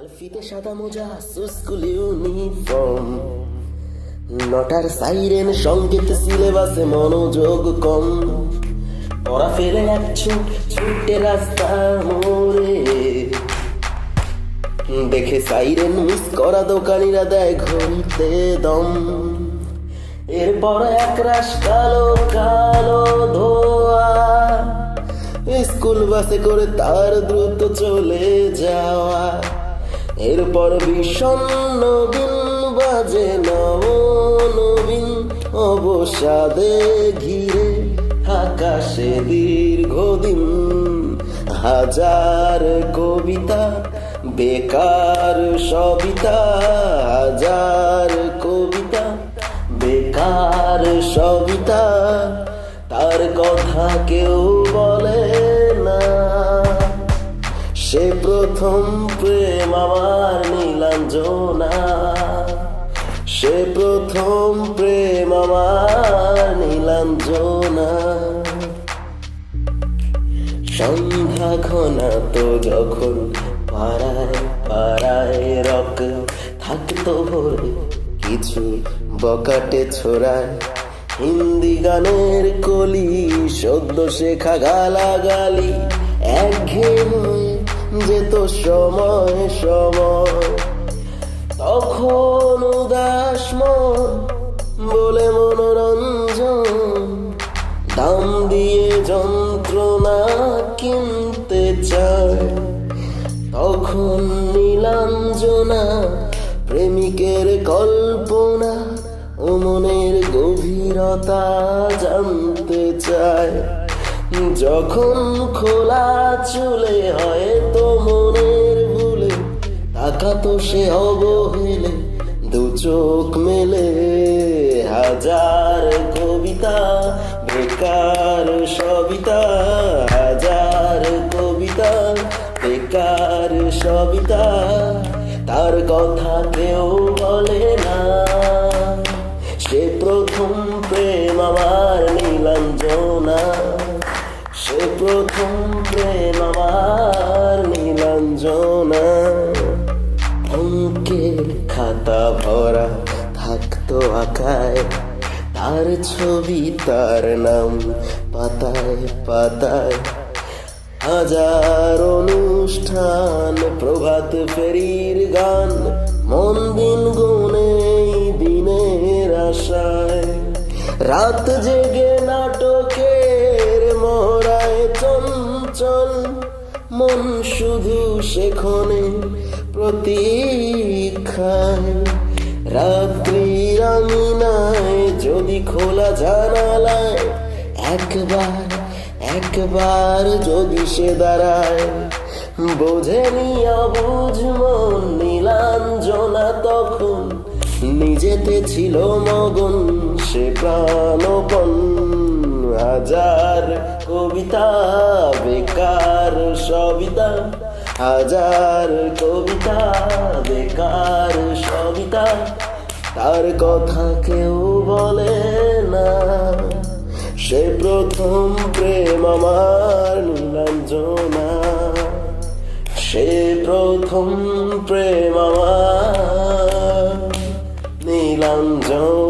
লাল ফিতে সাদা মোজা স্কুল ইউনিফর্ম, নটার সাইরেন সংকেত, সিলেবাসে মনোযোগ কম। পড়া ফেলে এক ছুটে রাস্তা মোড়ে, দেখে সাইরেন মিস করা দোকানিরা দেয় ঘড়িতে দম। এরপর এক রাশ কালো কালো ধোয়া, স্কুল বাসে করে তার দ্রুত চলে যাওয়া। এরপর বিষণ্ণ দিন বাজে নবীন অবসাদে ঘিরে আকাশে দীর্ঘদিন। হাজার কবিতা বেকার সবিতা, হাজার কবিতা বেকার সবিতা, তার কথা কেউ বলে না। সে প্রথম প্রেম আমার নীলাঞ্জনা, সে প্রথম প্রেম আমার নীলাঞ্জনা। সন্ধ্যা ঘনাত যখন পাড়ায় পাড়ায় রক থাকতো ভোরে, কিছু বকাটে ছোড়ায় হিন্দি গানের কলি, সদ্য শেখা গালাগালি একঘেয়ে যেত সময় সময়। তখন উদাস মন বলে মনোরঞ্জন, দাম দিয়ে যন্ত্রণা কিনতে চায়। তখন নীলাঞ্জনা প্রেমিকের কল্পনা ও মনের গভীরতা জানতে চায়। যখন খোলা চুলে হয়তো মনের ভুলে তাকাতো সে অবহেলে, দু চোখ মেলে। হাজার কবিতা বেকার সবিতা, হাজার কবিতা বেকার সবিতা, তার কথা কেউ বলে না। সে প্রথম প্রেম আমার নীলাঞ্জনা, সে প্রথম প্রেম আমার নীলাঞ্জনা। অঙ্কের খাতা ভরা থাকতো আঁকায় তার ছবি, তার নাম পাতায় পাতায়। হাজার অনুষ্ঠান প্রভাত ফেরির গান, মন দিন গুনে দিনের আশায়। রাত জেগে নাটকের মহড়ায় চঞ্চল মন শুধু সেখানে প্রতীক্ষায়। রাত্রির আঙিনায় যদি খোলা জানালায় একবার একবার যদি সে দাঁড়ায়, বোঝেনি অবুঝ মন নীলাঞ্জনা তখন নিজেতে ছিল মগন সে প্রাণপণ। হাজার কবিতা বেকার সবিতা, হাজার কবিতা বেকার সবিতা, তার কথা কেউ বলে না। সে প্রথম প্রেম আমার নীলাঞ্জনা, সে প্রথম প্রেম আমার নীলাঞ্জনা।